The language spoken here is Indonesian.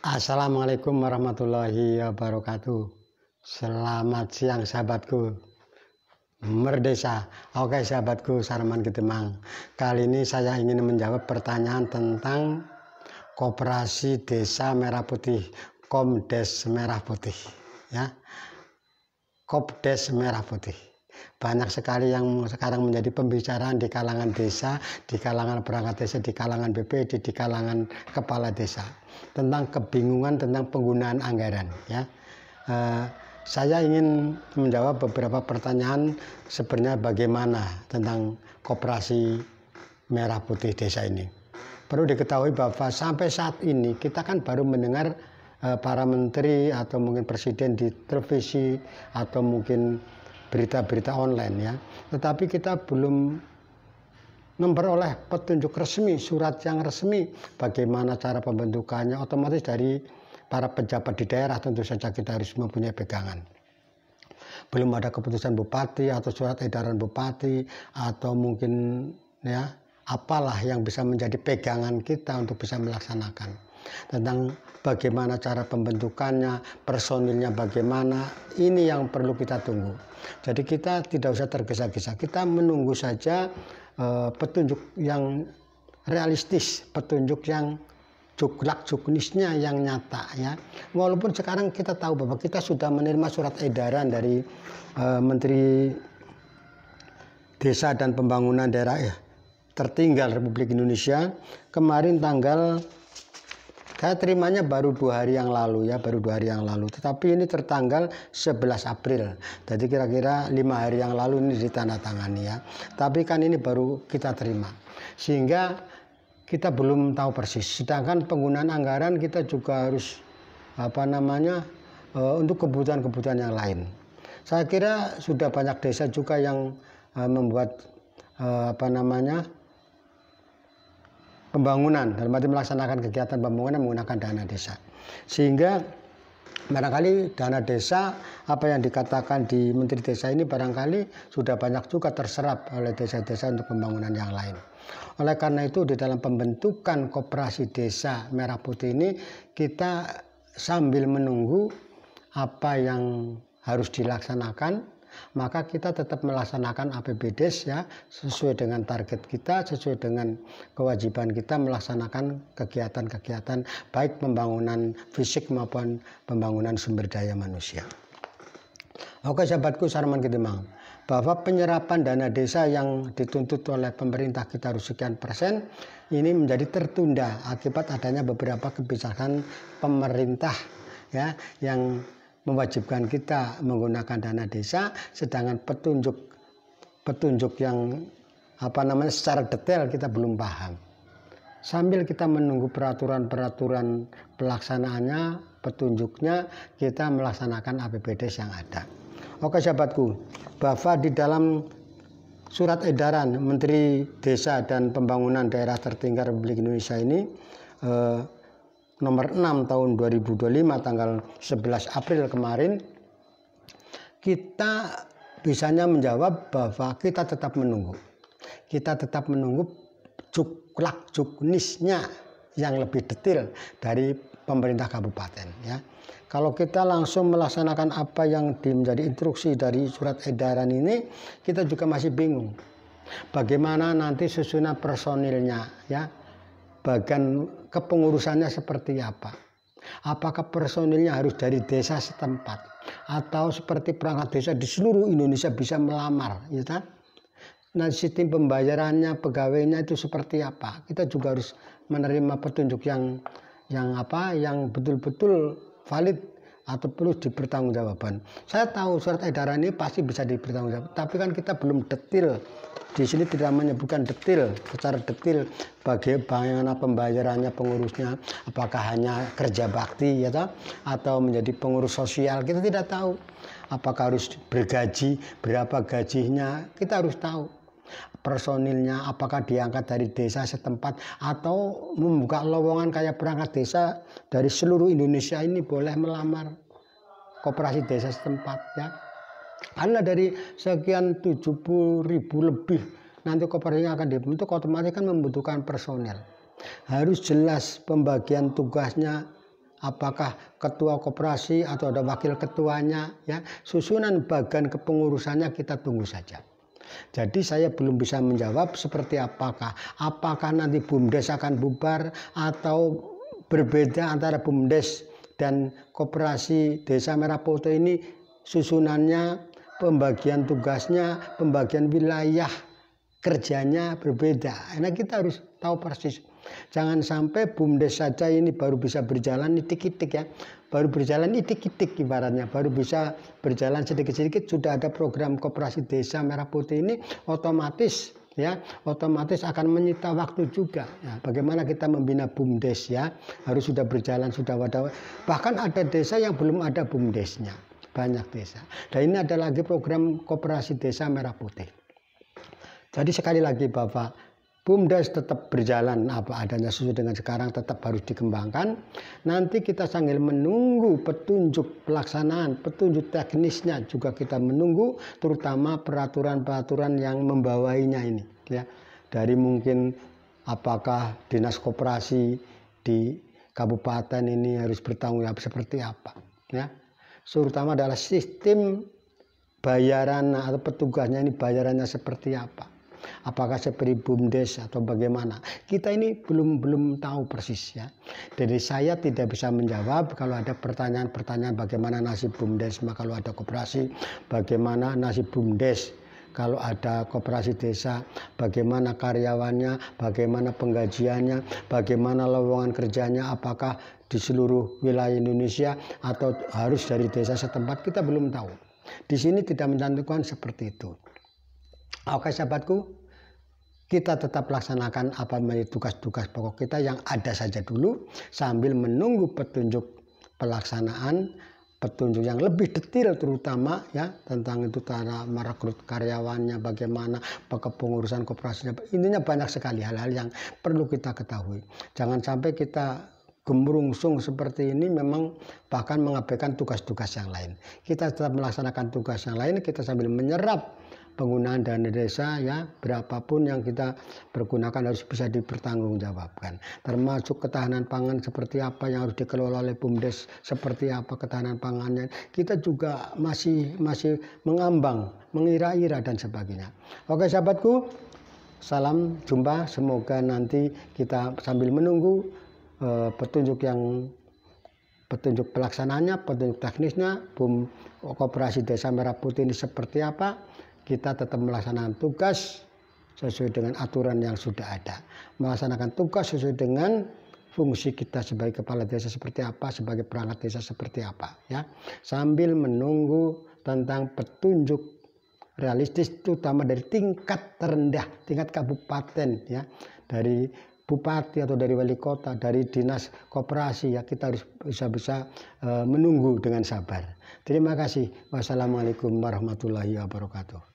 Assalamualaikum warahmatullahi wabarakatuh. Selamat siang sahabatku. Merdesa. Oke sahabatku Sarman Gedemang. Kali ini saya ingin menjawab pertanyaan tentang Koperasi Desa Merah Putih, Komdes Merah Putih, ya. Kopdes Merah Putih. Banyak sekali yang sekarang menjadi pembicaraan di kalangan desa, di kalangan perangkat desa, di kalangan BPD, di kalangan kepala desa tentang kebingungan tentang penggunaan anggaran, ya. Saya ingin menjawab beberapa pertanyaan sebenarnya bagaimana tentang Koperasi Merah Putih desa ini. Perlu diketahui bahwa sampai saat ini kita kan baru mendengar para menteri atau mungkin presiden di televisi atau mungkin berita-berita online, ya. Tetapi kita belum memperoleh petunjuk resmi, surat yang resmi bagaimana cara pembentukannya. Otomatis dari para pejabat di daerah tentu saja kita harus mempunyai pegangan. Belum ada keputusan bupati atau surat edaran bupati atau mungkin ya apalah yang bisa menjadi pegangan kita untuk bisa melaksanakan tentang bagaimana cara pembentukannya, personilnya bagaimana. Ini yang perlu kita tunggu. Jadi kita tidak usah tergesa-gesa, kita menunggu saja petunjuk yang realistis, petunjuk yang juklak juknisnya yang nyata, ya. Walaupun sekarang kita tahu bahwa kita sudah menerima surat edaran dari Menteri Desa dan Pembangunan Daerah Tertinggal Republik Indonesia kemarin saya terimanya baru 2 hari yang lalu, ya, baru 2 hari yang lalu. Tetapi ini tertanggal 11 April. Jadi kira-kira 5 hari yang lalu ini ditandatangani, ya. Tapi kan ini baru kita terima. Sehingga kita belum tahu persis. Sedangkan penggunaan anggaran kita juga harus untuk kebutuhan-kebutuhan yang lain. Saya kira sudah banyak desa juga yang membuat pembangunan, dalam arti melaksanakan kegiatan pembangunan menggunakan dana desa. Sehingga barangkali dana desa, apa yang dikatakan di Menteri Desa ini barangkali sudah banyak juga terserap oleh desa-desa untuk pembangunan yang lain. Oleh karena itu di dalam pembentukan Koperasi Desa Merah Putih ini kita sambil menunggu apa yang harus dilaksanakan, maka kita tetap melaksanakan APBDes, ya, sesuai dengan target kita, sesuai dengan kewajiban kita melaksanakan kegiatan-kegiatan baik pembangunan fisik maupun pembangunan sumber daya manusia. Oke sahabatku Sarman Gedemang, bahwa penyerapan dana desa yang dituntut oleh pemerintah kita harus sekian persen ini menjadi tertunda akibat adanya beberapa kebijakan pemerintah, ya, yang mewajibkan kita menggunakan dana desa, sedangkan petunjuk yang secara detail kita belum paham. Sambil kita menunggu peraturan-peraturan pelaksanaannya, petunjuknya, kita melaksanakan APBDes yang ada. Oke sahabatku, bahwa di dalam surat edaran Menteri Desa dan Pembangunan Daerah Tertinggal Republik Indonesia ini nomor 6 tahun 2025 tanggal 11 April kemarin, kita bisanya menjawab bahwa kita tetap menunggu. Kita tetap menunggu juklak juknisnya yang lebih detail dari pemerintah kabupaten, ya. Kalau kita langsung melaksanakan apa yang menjadi instruksi dari surat edaran ini, kita juga masih bingung. Bagaimana nanti susunan personilnya, ya. Bagian kepengurusannya seperti apa? Apakah personilnya harus dari desa setempat atau seperti perangkat desa di seluruh Indonesia bisa melamar, ya kan? Nah, sistem pembayarannya, pegawainya itu seperti apa? Kita juga harus menerima petunjuk yang betul-betul valid atau perlu dipertanggungjawabkan. Saya tahu surat edaran ini pasti bisa dipertanggungjawabkan, tapi kan kita belum detail. Di sini tidak menyebutkan secara detail bagaimana pembayarannya, pengurusnya, apakah hanya kerja bakti, ya, atau menjadi pengurus sosial, kita tidak tahu. Apakah harus bergaji, berapa gajinya, kita harus tahu. Personilnya apakah diangkat dari desa setempat atau membuka lowongan kayak perangkat desa dari seluruh Indonesia ini boleh melamar koperasi desa setempat, ya. Karena dari sekian 70.000 lebih nanti koperasinya akan dibentuk, otomatis kan membutuhkan personel. Harus jelas pembagian tugasnya apakah ketua koperasi atau ada wakil ketuanya, ya. Susunan bagian kepengurusannya kita tunggu saja. Jadi saya belum bisa menjawab seperti apakah nanti BUMDes akan bubar atau berbeda antara BUMDes dan Koperasi Desa Merah Putih ini, susunannya, pembagian tugasnya, pembagian wilayah kerjanya berbeda. Nah, kita harus tahu persis. Jangan sampai BUMDes saja ini baru bisa berjalan itik-itik, ya. Baru berjalan itik-itik ibaratnya, baru bisa berjalan sedikit-sedikit sudah ada program Koperasi Desa Merah Putih ini, otomatis akan menyita waktu juga. Ya, bagaimana kita membina BUMDes, ya, harus sudah berjalan, sudah ada. Bahkan ada desa yang belum ada BUMDesnya, banyak desa. Dan ini ada lagi program Koperasi Desa Merah Putih. Jadi sekali lagi Bapak, BUMDes tetap berjalan apa adanya sesuai dengan sekarang, tetap harus dikembangkan. Nanti kita sambil menunggu petunjuk pelaksanaan, petunjuk teknisnya juga kita menunggu, terutama peraturan-peraturan yang membawainya ini, ya. Dari mungkin apakah dinas koperasi di kabupaten ini harus bertanggung jawab seperti apa, ya. Terutama adalah sistem bayaran atau petugasnya ini bayarannya seperti apa. Apakah seperti BUMDes atau bagaimana? Kita ini belum tahu persis, ya. Jadi saya tidak bisa menjawab kalau ada pertanyaan-pertanyaan bagaimana nasib BUMDes, kalau ada koperasi, bagaimana nasib BUMDes, kalau ada koperasi desa, bagaimana karyawannya, bagaimana penggajiannya, bagaimana lowongan kerjanya, apakah di seluruh wilayah Indonesia atau harus dari desa setempat, kita belum tahu. Di sini tidak mencantumkan seperti itu. Oke sahabatku, kita tetap laksanakan apa menjadi tugas-tugas pokok kita yang ada saja dulu, sambil menunggu petunjuk pelaksanaan, petunjuk yang lebih detail terutama, ya, tentang itu cara merekrut karyawannya, bagaimana kepengurusan koperasinya. Intinya banyak sekali hal-hal yang perlu kita ketahui. Jangan sampai kita gemrungsung seperti ini, memang bahkan mengabaikan tugas-tugas yang lain. Kita tetap melaksanakan tugas yang lain, kita sambil menyerap penggunaan dana desa, ya, berapapun yang kita pergunakan harus bisa dipertanggungjawabkan, termasuk ketahanan pangan seperti apa yang harus dikelola oleh BUMDes, seperti apa ketahanan pangannya, kita juga masih mengambang, mengira-ira dan sebagainya. Oke sahabatku, salam jumpa, semoga nanti kita sambil menunggu petunjuk pelaksanaannya, petunjuk teknisnya, Koperasi Desa Merah Putih ini seperti apa. Kita tetap melaksanakan tugas sesuai dengan aturan yang sudah ada, melaksanakan tugas sesuai dengan fungsi kita sebagai kepala desa seperti apa, sebagai perangkat desa seperti apa, ya, sambil menunggu tentang petunjuk realistis, terutama dari tingkat terendah, tingkat kabupaten, ya, dari bupati atau dari wali kota, dari dinas koperasi, ya, kita harus bisa menunggu dengan sabar. Terima kasih. Wassalamualaikum warahmatullahi wabarakatuh.